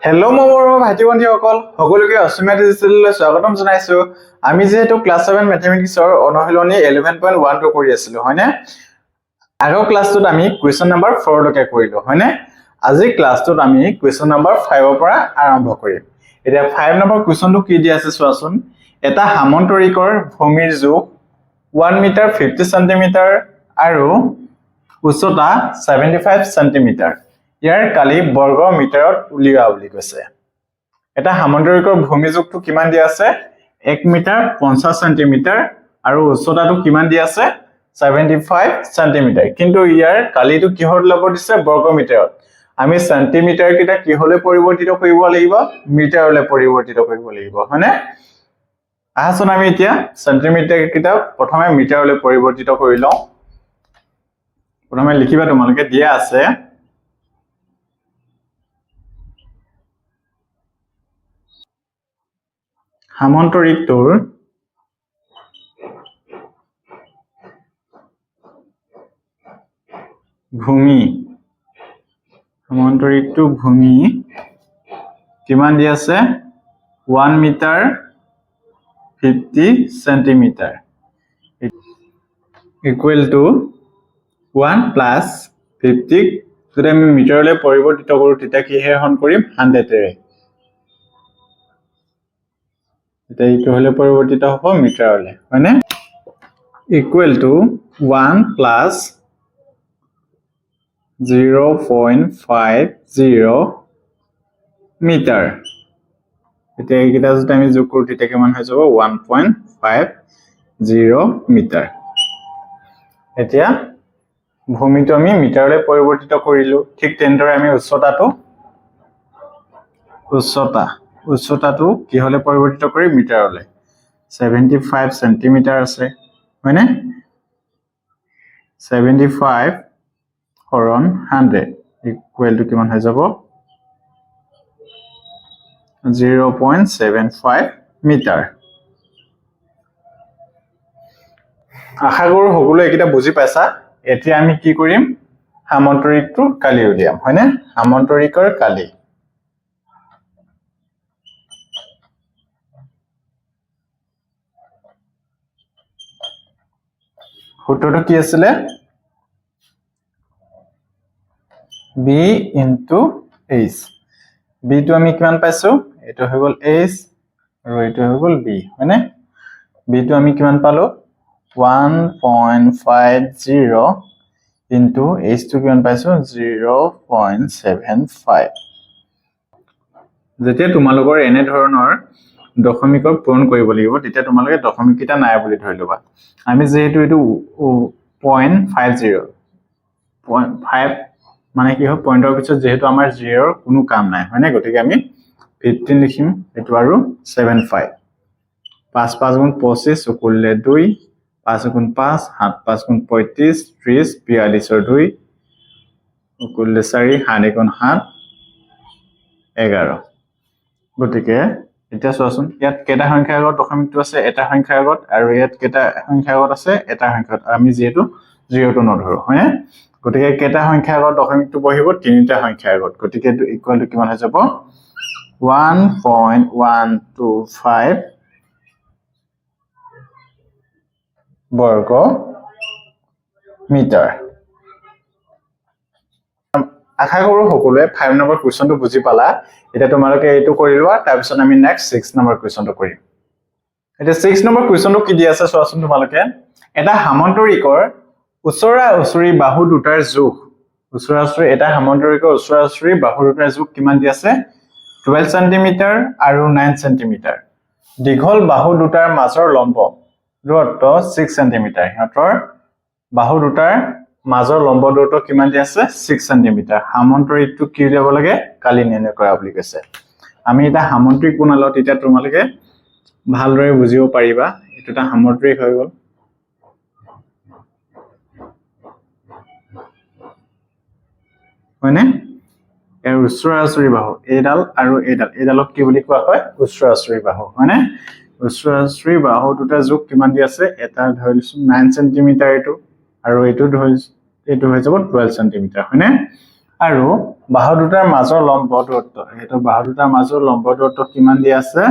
Hello' মোৰ ভাইটি ভণ্টিসকল সকলোকে অসমীয়া ডিজিটেললৈ স্বাগতম জনাইছো। আমি যেহেতু ক্লাছ 7 মেথমেটিক্সৰ অনুশীলনী 11.12 কৰি আছিলো হয়নে? আগৰ ক্লাছটোত আমি কুৱেশ্যন নম্বৰ 4 লৈকে কৰিলো হয়নে? আজি ক্লাছটোত আমি কুৱেশ্যন নম্বৰ 5 ৰ পৰা আৰম্ভ কৰিম। এতিয়া 5 নম্বৰ কুৱেশ্যনটো কি দিয়া আছে চোৱাচোন। এটা সামন্তৰিকৰ ভূমিৰ জোখ 1 মিটাৰ 50 সেন্টিমিটাৰ আৰু উচ্চতা 75 সেন্টিমিটাৰ। ইয়াৰ কালি বৰ্গ মিটাৰত উলিওৱা বুলি কৈছে। এটা সামন্তৰিকৰ ভূমি জোখটো কিমান দিয়া আছে 1 মিটাৰ 50 সেন্টিমিটাৰ আৰু উচ্চতাটো কিমান দিয়া আছে 75 সেন্টিমিটাৰ। কিন্তু ইয়াৰ কালিটো কিহত ল'ব দিছে বৰ্গ মিটাৰত। আমি সেন্টিমিটাৰ কিটা কিহলে পৰিৱৰ্তিত কৰিব লাগিব মিটাৰলৈ পৰিৱৰ্তিত কৰিব লাগিব হয়নে? আহাচোন আমি এতিয়া সেন্টিমিটাৰ কিটা প্ৰথমে মিটাৰলৈ পৰিৱৰ্তিত কৰি লওঁ। প্ৰথমে লিখিবা তোমালোকে দিয়া আছে সামন্তৰিকটোৰ ভূমি কিমান দি আছে 1 metre 50 centimetre equal to 1 plus 50 যদি আমি মিটাৰলৈ পৰিৱৰ্তিত কৰো তেতিয়া কি হৰণ কৰিম 100 ৰে। এটা ইটো হলে পৰিৱৰ্তিত হ'ব মিটাৰলৈ হয়নে? Equal to 1 plus 0.50 metre. এতিয়া এইকেইটা যদি আমি যোগ কৰো তেতিয়া কিমান হৈ যাব 1.50 মিটাৰ। এতিয়া ভূমিটো আমি মিটাৰলৈ পৰিৱৰ্তিত কৰিলো। ঠিক তেনেদৰে আমি উচ্চতাটো কি হলে পৰিৱৰ্তিত কৰি মিটাৰলৈ 75 সেন্টিমিটাৰ আছে হয়নে? 75 হৰণ 100 ইকুৱেল টু কিমান হৈ যাব 0.75 মিটাৰ। আশা কৰো সকলোৱে এইকেইটা বুজি পাইছা। এতিয়া আমি কি কৰিম সামন্তৰিকটোৰ কালি উলিয়াম হয়নে? সামন্তৰিকৰ কালি সূত্ৰটো কি আছিলে b into h। b টো আমি কিমান পাইছো এইটো হৈ গল h আৰু এইটো হৈ গল b হয়নে? b টো আমি কিমান পালো 1.50 into h টো কিমান পাইছো 0.75। যেতিয়া তোমালোকৰ এনে ধৰণৰ দশমিকক পূৰণ কৰিব লাগিব তেতিয়া তোমালোকে দশমিক কিটা নাই বুলি ধৰি লবা। আমি যেহেতু এইটো 0.50 মানে কি হয় পইণ্টৰ পিছত যেহেতু আমাৰ 0 ৰ কোনো কাম নাই হয়নে? গতিকে আমি 15 লিখিম এইটো আৰু 75 5 5 গুণ 25 উকুলিলে 2 5 গুণ 5 7 5 গুণ 35 30 42 2 উকুলিলে 4 7 গুণ 7 11। গতিকে এতিয়া চোৱাচোন ইয়াত কেইটা সংখ্যাৰ আগত দশমিকটো আছে এটা সংখ্যাৰ আগত আৰু ইয়াত কেইটা সংখ্যাৰ আগত আছে এটা সংখ্যাত। আমি যেহেতু 0 টো নধৰো হয়নে? গতিকে কেইটা সংখ্যাৰ আগত দশমিকটো বহিব তিনিটা সংখ্যাৰ আগত। গতিকে এইটো ইকুৱেল টু কিমান হৈ যাব 1.125 বৰ্গ মিটাৰ। আশা কৰো সকলোৱে 5 নম্বৰ কুৱেশ্যনটো বুজি পালা। এতিয়া তোমালোকে এইটো কৰি লোৱা তাৰপিছত আমি নেক্সট 6 নম্বৰ কুৱেশ্যনটো কৰিম। এতিয়া 6 নম্বৰ কুৱেশ্যনটো কি দি আছে চোৱাচোন তোমালোকে। এটা সামন্তৰিকৰ ওচৰা-ওচৰি বাহু দুটাৰ জোখ এটা সামন্তৰিকৰ ওচৰা-ওচৰি বাহু দুটাৰ জোখ কিমান দি আছে 12 সেন্টিমিটাৰ আৰু 9 সেন্টিমিটাৰ। দীঘল বাহু দুটাৰ মাজৰ লম্ব দূৰত্ব 6 সেন্টিমিটাৰ। সিহঁতৰ বাহু দুটাৰ মাজৰ লম্ব দূৰত্ব কিমান দি আছে 6 সেন্টিমিটাৰ। সামন্তৰিকটো কি উলিয়াব লাগে কালি নিৰ্ণয় কৰা বুলি কৈছে। আমি এটা সামন্তৰিক বনালো তেতিয়া তোমালোকে ভালদৰে বুজিব পাৰিবা। এইটো এটা সামন্তৰিক হৈ গল হয়নে? এৰ ওচৰা-ওচৰি বাহু এইডাল আৰু এইডালক কি বুলি কোৱা হয় ওচৰা-ওচৰি বাহু হয়নে? ওচৰা-ওচৰি বাহু দুটা জোখ কিমান দি আছে এটা ধৰিছো 9 সেন্টিমিটাৰ এইটো আৰু এইটো হৈ যাব 12 সেন্টিমিটাৰ হয়নে? আৰু বাহু দুটাৰ মাজৰ লম্ব দূৰত্ব এটা বাহু দুটাৰ মাজৰ লম্ব দূৰত্ব কিমান দিয়া আছে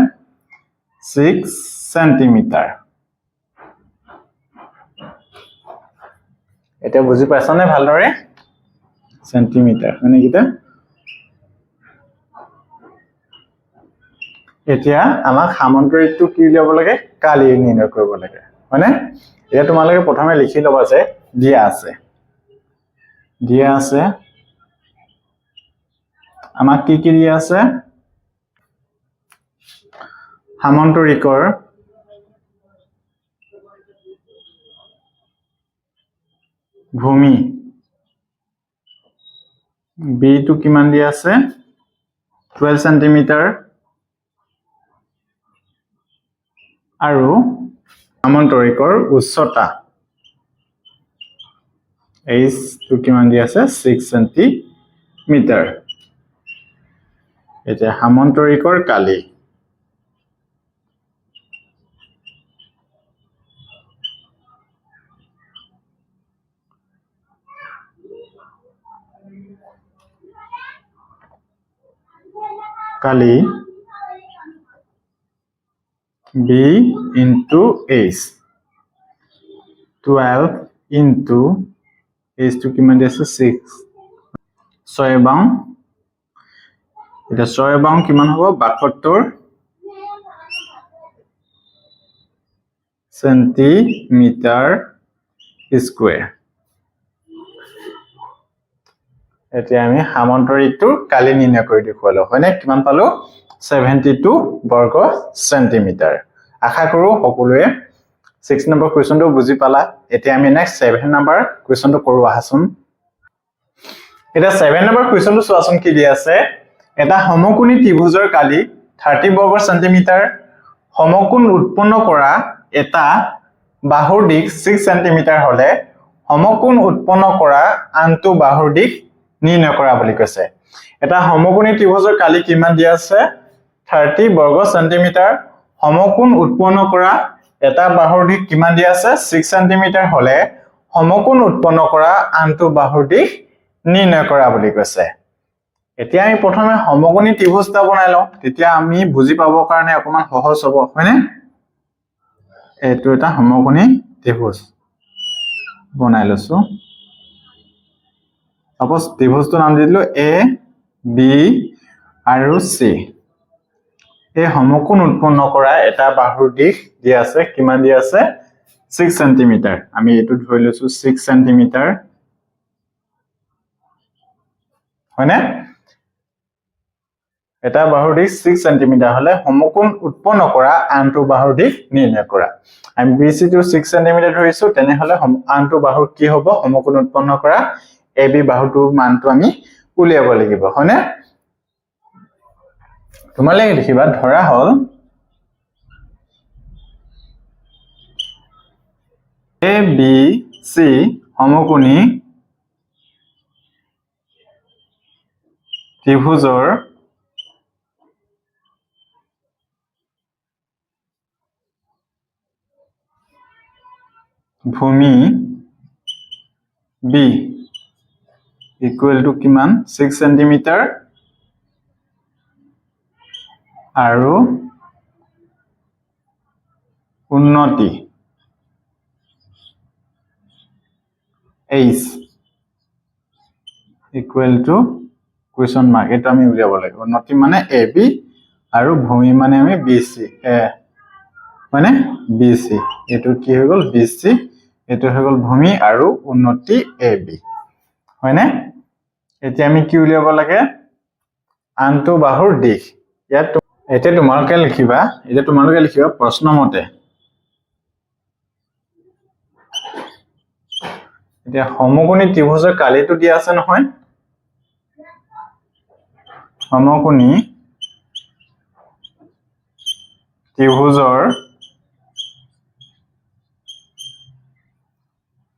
6 সেন্টিমিটাৰ এটা বুজি পাইছানে ভালদৰে সেন্টিমিটাৰ মানে কিটা এতিয়া আমাক সামন্তৰিকটো কি উলিয়াব লাগে কালি নিৰ্ণয় কৰিব লাগে মানে এটা তোমালোকে প্ৰথমে লিখি লবা যে দিয়া আছে আমাক কি দিয়া আছে সামন্তৰিকৰ ভূমি b টো কিমান দিয়া আছে 12 সেন্টিমিটাৰ আৰু সামন্তৰিকৰ উচ্চতা h টো কিমান দিয়া আছে 6 সেন্টিমিটাৰ এতিয়া সামন্তৰিকৰ কালি b into h 12 into h to কিমান দিয়া আছে 6 6 বাউন এটা 6 বাউন কিমান হ'ব 72 সেন্টিমিটাৰ স্কয়াৰ এতিয়া আমি সামন্তৰিকটো কালি নিৰ্ণয় কৰি দেখুৱালো হয়নে কিমান পালো 72 বৰ্গ সেন্টিমিটাৰ আশা কৰো সকলোৱে 6 নম্বৰ কোৱেশ্চনটো বুজি পালা এতিয়া আমি নেক্সট 7 নম্বৰ কোৱেশ্চনটো কৰো আহাচোন এটা 7 নম্বৰ কোৱেশ্চনটো চোৱাচোন কি দিয়া আছে এটা সমকোণী ত্ৰিভুজৰ কালি 30 বৰ্গ সেন্টিমিটাৰ সমকোণ উৎপন্ন কৰা এটা বাহুৰ দিশ 6 সেন্টিমিটাৰ হলে সমকোণ উৎপন্ন কৰা আনটো বাহুৰ দিশ নিৰ্ণয় কৰা বুলি কৈছে এটা সমকোণী ত্ৰিভুজৰ কালি কিমান দিয়া আছে 30 বৰ্গ সেন্টিমিটাৰ সমকোণ উৎপন্ন কৰা এটা বাহুৰ দিশ কিমান দিয়া আছে 6 সেন্টিমিটাৰ হলে সমকোণ উৎপন্ন কৰা আনটো বাহুৰ দিশ নিৰ্ণয় কৰা বুলি কৈছে এতিয়া আমি প্ৰথমে সমকোণী ত্ৰিভুজটা বনাই লওঁ তেতিয়া আমি বুজি পাবৰ কাৰণে অকমান সহজ হ'ব হয়নে এটো এটা সমকোণী ত্ৰিভুজ বনাই লৈছো সাপোজ ত্ৰিভুজটো নাম দিলো a b আৰু c এই সমকোণ উৎপন্ন কৰা এটা বাহুৰ দিশ দিয়া আছে কিমান দিয়া আছে 6 সেন্টিমিটাৰ আমি এটো ধৰি লৈছো 6 সেন্টিমিটাৰ হয়নে এটা বাহুৰ দিশ 6 সেন্টিমিটাৰ হলে সমকোণ উৎপন্ন কৰা আনটো বাহুৰ দিশ নিৰ্ণয় কৰা আমি BC টো 6 সেন্টিমিটাৰ ধৰিছো তেনে হলে আনটো বাহুৰ কি হ'ব সমকোণ উৎপন্ন কৰা AB বাহুটোৰ মানটো আমি উলিয়াব লাগিব হয়নে তোমালোকে দেখিবা ধৰা হল ABC সমকোণী ত্ৰিভুজৰ ভূমি B equal to কিমান 6 সেন্টিমিটাৰ আৰু উন্নতি H equal to question mark এটা আমি উলিয়াব লাগিব উন্নতি মানে AB আৰু ভূমি মানে আমি BC মানে BC এটো কি হৈ গল BC এটো হৈ গল ভূমি আৰু উন্নতি AB হয়নে এতিয়া আমি কি উলিয়াব লাগে আনটো বাহুৰ দিশ ইয়াত এতিয়া তোমালোকে লিখিবা প্ৰশ্ন মতে এতিয়া সমকোণী ত্ৰিভুজৰ কালিটো দিয়া আছে নহয় সমকোণী ত্ৰিভুজৰ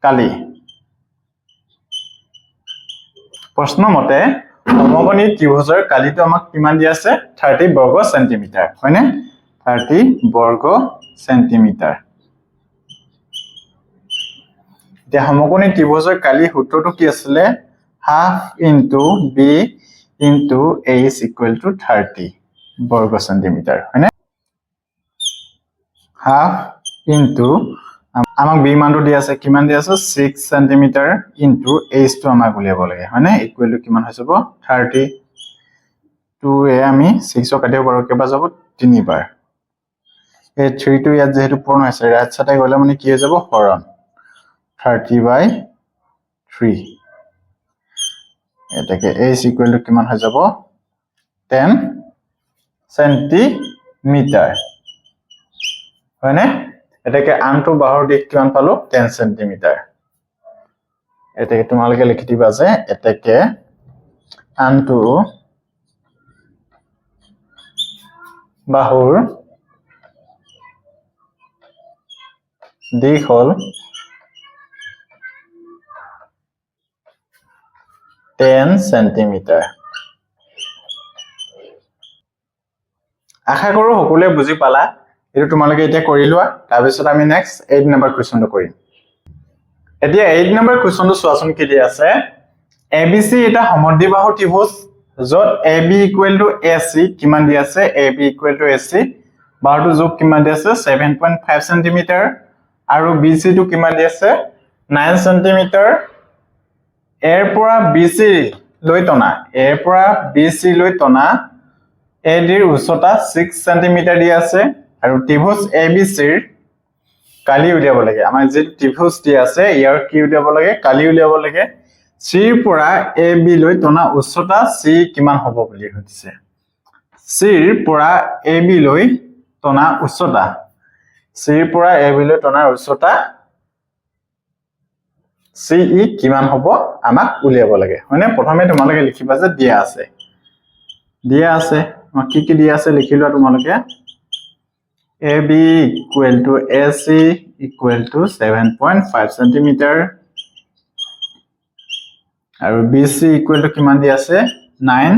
কালি প্ৰশ্ন মতে সমকোণী ত্ৰিভুজৰ কালিটো আমাক কিমান দিয়া আছে 30 বৰ্গ সেন্টিমিটাৰ হয়নে 30 বৰ্গ সেন্টিমিটাৰ এতিয়া সমকোণী ত্ৰিভুজৰ কালি সূত্ৰটো কি আছিল half into b into h equal to 30 বর্গ সেন্টিমিটার হয়নে half into আমাক b মানটো দি আছে কিমান দি আছে 6 সেন্টিমিটার into h টো আমাক উলিয়াব লাগে হয়নে ইকুৱেল টু কিমান হৈ যাব 30 2 এ আমি 6 ক কাটিব পাৰো কেবা যাব 3 বাৰ এই 3 টো ইয়াত যেহেতু পূৰ্ণ আছে ৰাইট সাইডে গলে মানে কি হৈ যাব হৰণ 30/3 এটাকে h ইকুৱেল টু কিমান হৈ যাব 10 সেন্টিমিটাৰ হয়নে এটাকে আনটো বাহুৰ দিক কিমান পালো 10 সেন্টিমিটাৰ এটাকে তোমালোকে লিখি দিবা যে এটাকে আনটো বাহুৰ দিক হল 10 সেন্টিমিটাৰ আশা কৰো সকলোৱে বুজি পালা এটো তোমালোকে এতিয়া কৰি লোৱা তাৰ পিছত আমি নেক্সট 8 নম্বৰ কোৱেশ্চনটো কৰিম এতিয়া 8 নম্বৰ কোৱেশ্চনটো চোৱাচোন কি দি আছে ABC এটা সমদ্বিবাহু ত্ৰিভুজ যত AB ইকুৱেল টু AC কিমান দি আছে AB ইকুৱেল টু AC বাহুটো যোগ কিমান দি আছে 7.5 সেন্টিমিটাৰ আৰু BC টো কিমান দি আছে 9 সেন্টিমিটাৰ এৰ পৰা BC লৈ টনা এৰ পৰা BC লৈ টনা AD ৰ উচ্চতা 6 সেন্টিমিটাৰ দি আছে আৰু ত্ৰিভুজ ABC ৰ কালি উলিয়াব লাগে আমাৰ যে ত্ৰিভুজ দি আছে ইয়াৰ কি উলিয়াব লাগে কালি উলিয়াব লাগে C ৰ পৰা AB লৈ টনা উচ্চতা C কিমান হ'ব বুলি কৈছে C ৰ পৰা AB লৈ টনা উচ্চতা C ৰ পৰা AB লৈ টনা উচ্চতা CE কিমান হ'ব আমাক উলিয়াব লাগে হয়নে প্ৰথমে তোমালোকে লিখিবা যে দিয়া আছে কি দিয়া আছে লিখিলোৱা তোমালোকে AB equal to AC equal to 7.5 centimeter আৰু BC equal to কিমান দি আছে 9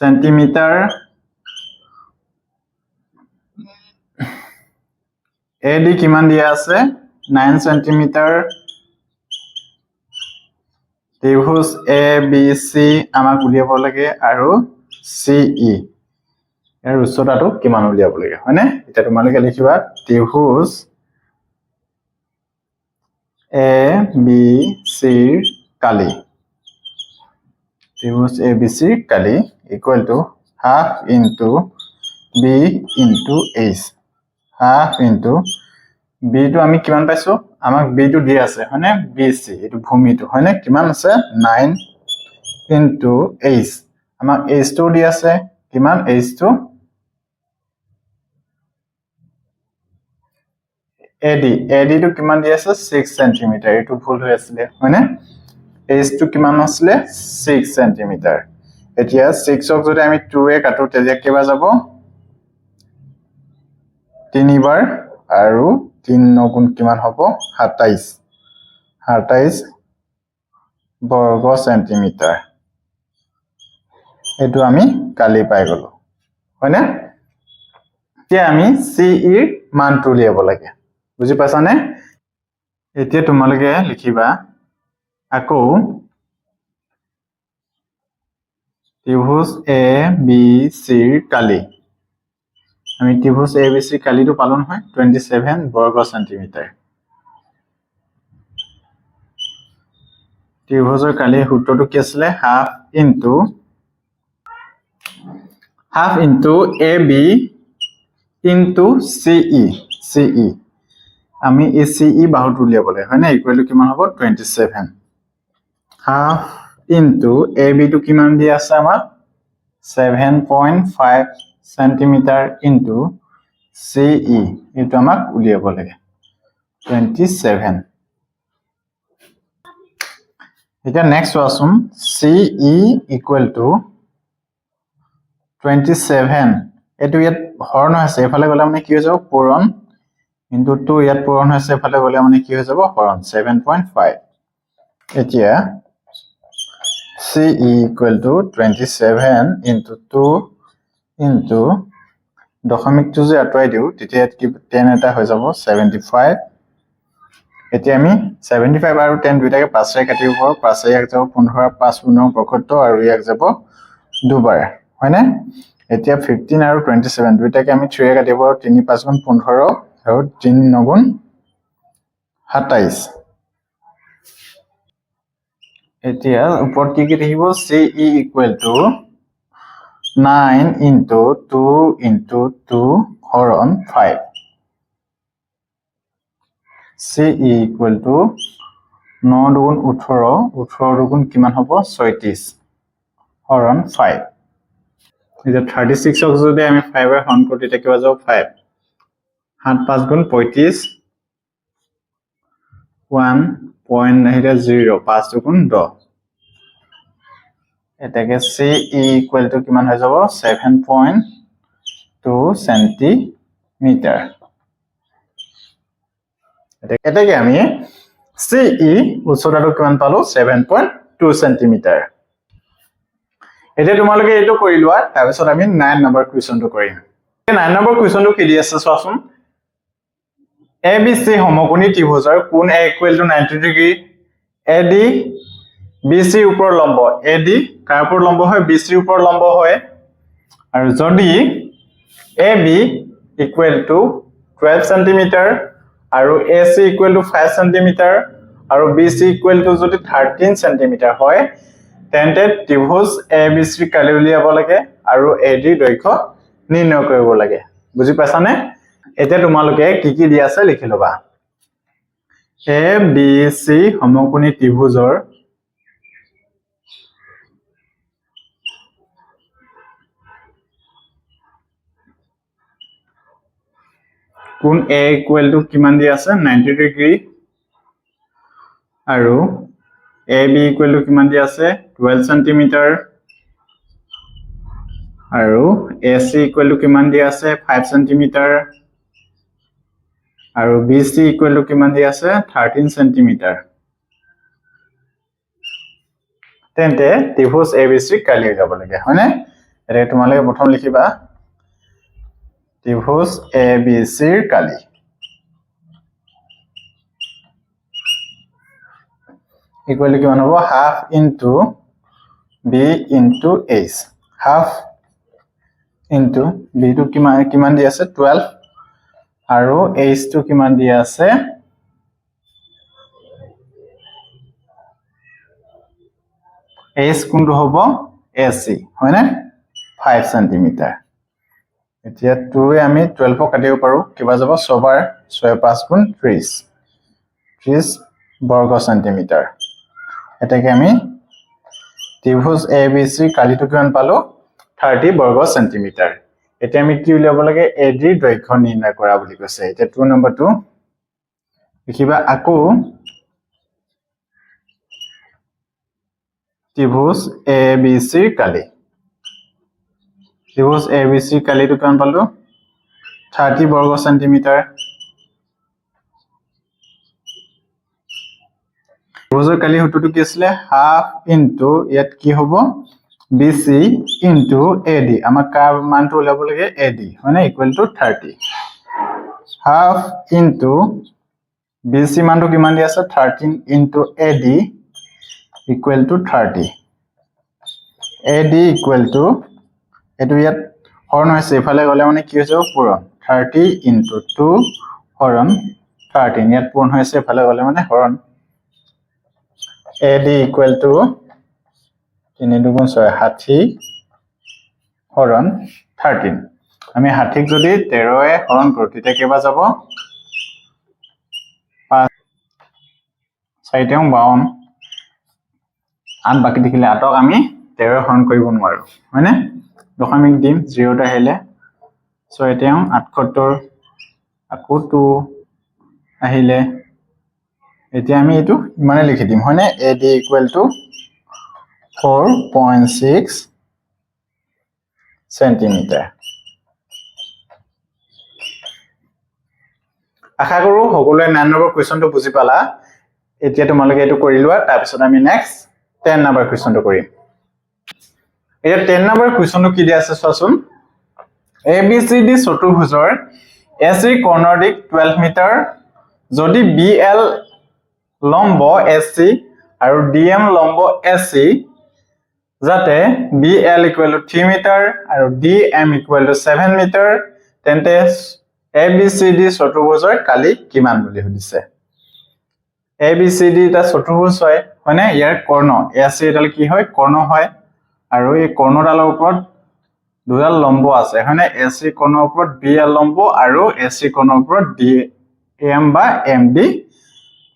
centimeter AD কিমান দিয়া আছে 9 centimeter ত্ৰিভুজ ABC আমাক উলিয়াব লাগে আৰু CE এৰ উচ্চতাটো কিমান উলিয়াব লাগে হয়নে এটা তোমালোকে লিখিবা ত্ৰিভুজ ABC ৰ কালি ত্ৰিভুজ ABC ৰ কালি equal to half into B into H half into B টো আমি কিমান পাইছো আমাক B টো দি আছে হয়নে BC এটো ভূমিটো হয়নে কিমান আছে 9 into H আমাক H টো দি আছে কিমান H টো AD টো কিমান দি আছে 6 সেন্টিমিটার এটো ভুল হৈ আছিল হয়নে H টো কিমান আছিল 6 সেন্টিমিটার এতিয়া 6 ক যদি আমি 2 এ কাটো তেতিয়া কিবা যাব 3 বাৰ আৰু 3 গুণ কিমান হ'ব 27 বৰ্গ সেন্টিমিটাৰ এটো আমি কালি পাই গলো হয়নে এতিয়া আমি CE ৰ মানটো উলিয়াব লাগে বুজি পাছানে এতিয়া তোমালোকে লিখিবা আকৌ ত্ৰিভুজ ABC ৰ কালি আমি ত্ৰিভুজ ABC ৰ কালিটো পালো নহয় 27 বৰ্গ সেন্টিমিটাৰ ত্ৰিভুজৰ কালি সূত্ৰটো কি আছিল half into AB into CE আমি এই CE বাহুটো উলিয়াব লাগে হয়নে ইকুৱেল টু কিমান হ'ব 27 half into AB টো কিমান দি আছে আমাক 7.5 সেন্টিমিটার into CE এটো আমাক উলিয়াব লাগে 27 এটা নেক্সট ওয়াসুম CE equal to 27 এটো ইয়াত হৰণ আছে এফালে গলে মানে কি হৈ যাব পূৰণ কিন্তু 2 ইয়াত পূৰণ হৈছে এফালে গলে মানে কি হৈ যাব হৰণ 7.5 এতিয়া CE equal to 27 into 2 into দশমিকটো যে আঁতৰাই দিও তেতিয়া কি 10 এটা হৈ যাব 75 এতিয়া আমি 75 আৰু 10 দুইটাকে 5 কাটিব পাৰো 5 ইয়াক যাব 15 5 15 75 আৰু ইয়াক যাব দুবাৰ হয়নে এতিয়া 15 আৰু 27 দুইটাকে আমি 3 কাটিব পাৰো 3 5 গুণ 15 আৰু 3 9 গুণ 27 এতিয়া ওপৰত কি থাকিব CE equal to 9 into 2 into 2 হৰণ 5 CE equal to 9 দুগুণ 18 18 দুগুণ কিমান হ'ব 36 হৰণ 5 এতিয়া 36 ক যদি আমি 5 এ হৰণ কৰো তেতিয়া কিবা যাব 5 7 5 গুণ 35 1 পইণ্ট আহিলে 0 5 দুগুণ 10 এটাকে CE equal to কিমান হৈ যাব 7.2 সেন্টিমিটাৰ এটাকে আমি CE উচ্চতাটো কিমান পালো 7.2 সেন্টিমিটাৰ এতিয়া তোমালোকে এইটো কৰি লোৱা তাৰ পিছত আমি 9 নম্বৰ কোৱেশ্চনটো কৰিম 9 নম্বৰ কোৱেশ্চনটো কি দি আছে চোৱাচোন ABC সমকোণী ত্ৰিভুজৰ কোণ A equal to 90 degree AD BC ওপৰ লম্ব AD কাৰ ওপৰ লম্ব হয় BC ওপৰ লম্ব হয় আৰু যদি AB equal to 12 সেন্টিমিটাৰ আৰু AC equal to 5 সেন্টিমিটাৰ আৰু BC equal to যদি 13 সেন্টিমিটাৰ হয় তেন্তে ত্ৰিভুজ ABC কালি উলিয়াব লাগে আৰু AD দৈৰ্ঘ্য নিৰ্ণয় কৰিব লাগে বুজি পাইছানে এতিয়া তোমালোকে কি কি দিয়া আছে লিখি লবা ABC সমকোণী ত্ৰিভুজৰ কোণ A equal to কিমান দিয়া আছে 90 ডিগ্ৰী আৰু AB equal to কিমান দিয়া আছে 12 সেন্টিমিটাৰ আৰু AC equal to কিমান দিয়া আছে 5 সেন্টিমিটাৰ আৰু BC equal to কিমান দিয়া আছে 13 সেন্টিমিটাৰ তেন্তে ত্ৰিভুজ ABC কালি যাব লাগে হয়নে এৰে তোমালোকে প্ৰথম লিখিবা ত্ৰিভুজ ABC ৰ কালি equal to কিমান হ'ব half into B into H half into B to কিমান দিয়া আছে 12 আৰু H to কিমান দিয়া আছে H কোনটো হ'ব AC হয়নে 5 সেন্টিমিটাৰ এতিয়া 2 এ আমি 12 কাটিব পাৰো কিবা যাব 6 বাৰ 6 5 গুণ 30 30 বৰ্গ সেন্টিমিটাৰ এটাকে আমি ত্ৰিভুজ ABC কালিটো কিমান পালো 30 বৰ্গ সেন্টিমিটাৰ এতিয়া আমি কি উলিয়াব লাগে AD দৈৰ্ঘ্য নিৰ্ণয় কৰা বুলি কৈছে এতিয়া 2 নম্বৰটো লিখিবা আকৌ ত্ৰিভুজ ABC কালি ত্ৰিভুজ ABC কালিটো কিমান পালো 30 বৰ্গ সেন্টিমিটাৰ ত্ৰিভুজৰ কালি সূত্ৰটো কি আছিল হাফ ইনটু ইয়াত কি হ'ব BC ইনটু AD আমাক কাৰ মানটো উলিয়াব লাগে AD মানে equal to 30 half into BC মানটো কিমান দি আছে 13 into AD equal to 30 AD equal to এটো ইয়াত হৰণ হৈছে ইফালে গলে মানে কি হৈছে পূৰণ 30 ইনটু 2 হৰণ 13 ইয়াত পূৰণ হৈছে ইফালে গলে মানে হৰণ AD equal to 3 দুগুণ 6 60 হৰণ 13 আমি 60 যদি 13 এ হৰণ কৰো তেতিয়া কিবা যাব 5 4 52 8 বাকি দেখিলে 8ক আমি 13 হৰণ কৰিব নোৱাৰো হয়নে দশমিক দিম 0 টা আহিলে 6 78 আকৌ 2 আহিলে এতিয়া আমি এটো মানে লিখি দিম হয়নে AD equal to 4.6 সেন্টিমিটাৰ আশা কৰো সকলোৱে 9 নম্বৰ কোৱেশ্চনটো বুজি পালা এতিয়া তোমালোকে এটো কৰি লোৱা তাৰ পিছত আমি নেক্সট 10 নম্বৰ কোৱেশ্চনটো কৰিম এতিয়া 10 নম্বৰ কোৱেশ্চনটো কি দি আছে চোৱাচোন ABCD চতুৰ্ভুজৰ AC কৰ্ণৰ দিক 12 মিটাৰ যদি BL লম্ব AC আৰু DM লম্ব AC যাতে BL equal to 3 মিটাৰ আৰু DM equal to 7 মিটাৰ তেন্তে ABCD চতুৰ্ভুজৰ কালি কিমান বুলি সুধিছে ABCD এটা চতুৰ্ভুজ হয় হয়নে ইয়াৰ কৰ্ণ AC এডাল কি হয় কৰ্ণ হয় আৰু এই কৰ্ণডালৰ ওপৰত দুডাল লম্ব আছে হয়নে AC কৰ্ণৰ ওপৰত BL লম্ব আৰু AC কৰ্ণৰ ওপৰত DM বা MD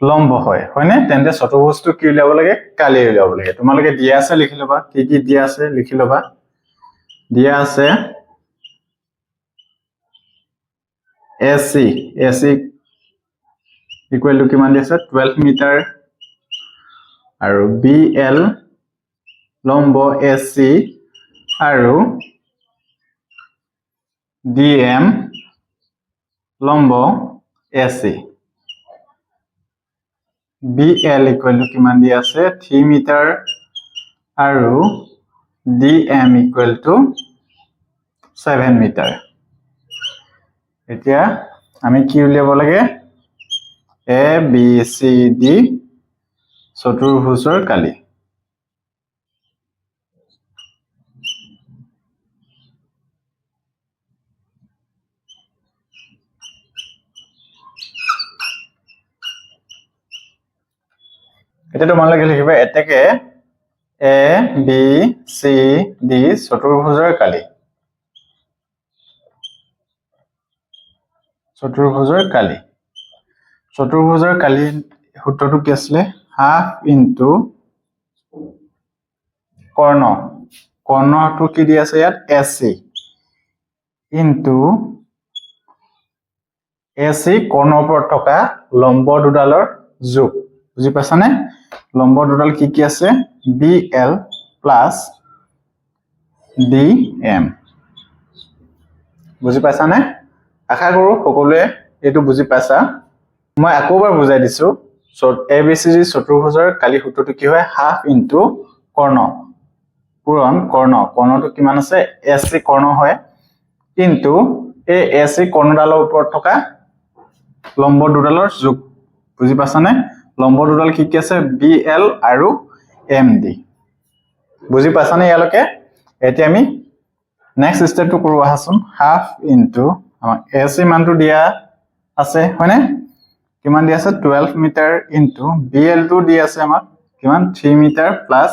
লম্ব হয় হয়নে তেন্তে চতুৰ্ভুজটো কি উলিয়াব লাগে কালি উলিয়াব লাগে তোমালোকে দিয়া আছে লিখি লবা কি দিয়া আছে লিখি লবা দিয়া আছে AC equal to কিমান দিছে 12 মিটাৰ আৰু BL লম্ব AC আৰু DM লম্ব AC BL equal to কিমান দি আছে 3 মিটাৰ আৰু DM equal to 7 মিটাৰ এতিয়া আমি কি উলিয়াব লাগে ABCD চতুৰ্ভুজৰ কালি এটা তোমালোকে লিখিবা এটাকে ABCD চতুৰ্ভুজৰ কালি সূত্ৰটো কি আছিল হাফ ইনটু কৰ্ণটো কি দি আছে ইয়াত AC ইনটু AC কৰ্ণৰ ওপৰত থকা লম্ব দুডালৰ যোগ বুজি পাছানে লম্ব দুডাল কি আছে BL প্লাস DM বুজি পাছানে আশা কৰো সকলোৱে এটো বুজি পাছা মই আকৌবাৰ বুজাই দিছো ABCD চতুৰ্ভুজৰ কালি সূত্ৰটো কি হয় হাফ ইনটু কৰ্ণ পূৰণ কৰ্ণটো কিমান আছে AC কৰ্ণ হয় কিন্তু এই AC কৰ্ণডালৰ ওপৰত থকা লম্ব দুডালৰ যোগ বুজি পাছানে লম্ব দুডাল কি আছে BL আৰু MD বুজি পাছানে ইয়ালৈকে এতিয়া আমি নেক্সট স্টেপটো কৰো আহাচোন হাফ ইনটু আমাৰ AC মানটো দিয়া আছে হয়নে কিমান দি আছে 12 মিটাৰ ইনটু BL টো দি আছে আমাৰ কিমান 3 মিটাৰ প্লাস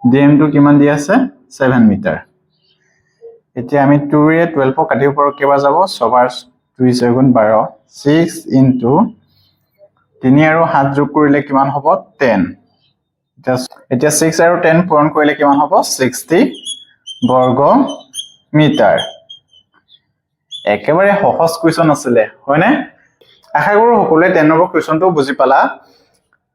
DM টো কিমান দি আছে 7 মিটাৰ এতিয়া আমি 2 ৰে 12 কাটিব পাৰো কেবা যাব সবাৰ 2 6 গুণ 12 6 ইনটু 3 আৰু 7 যোগ কৰিলে কিমান হ'ব 10 এতিয়া 6 আৰু 10 পূৰণ কৰিলে কিমান হ'ব 60 বৰ্গ মিটাৰ একেবাৰে সহজ কোৱেশ্চন আছিলে হয়নে আশা কৰো সকলোৱে 10 নম্বৰ কোৱেশ্চনটো বুজি পালা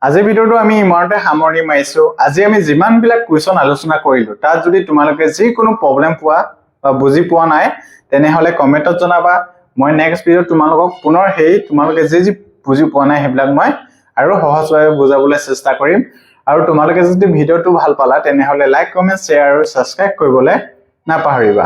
আজি ভিডিওটো আমি ইমানতে সামৰণি মাৰিছো আজি আমি যিমান বিলাক কোৱেশ্চন আলোচনা কৰিলো তাত যদি তোমালোকে যি কোনো প্ৰবলেম পোৱা বা বুজি পোৱা নাই তেনেহলে কমেন্টত জনাবা মই নেক্সট ভিডিও তোমালোকক পুনৰ তোমালোকে যি বুজি পোৱা নাই হেবিলাক মই আৰু সহজভাৱে বুজাবলৈ চেষ্টা কৰিম আৰু তোমালোকে যদি ভিডিওটো ভাল পালা তেনেহলে লাইক কমেন্ট শেয়াৰ আৰু সাবস্ক্ৰাইব কৰিবলৈ নাপাহৰিবা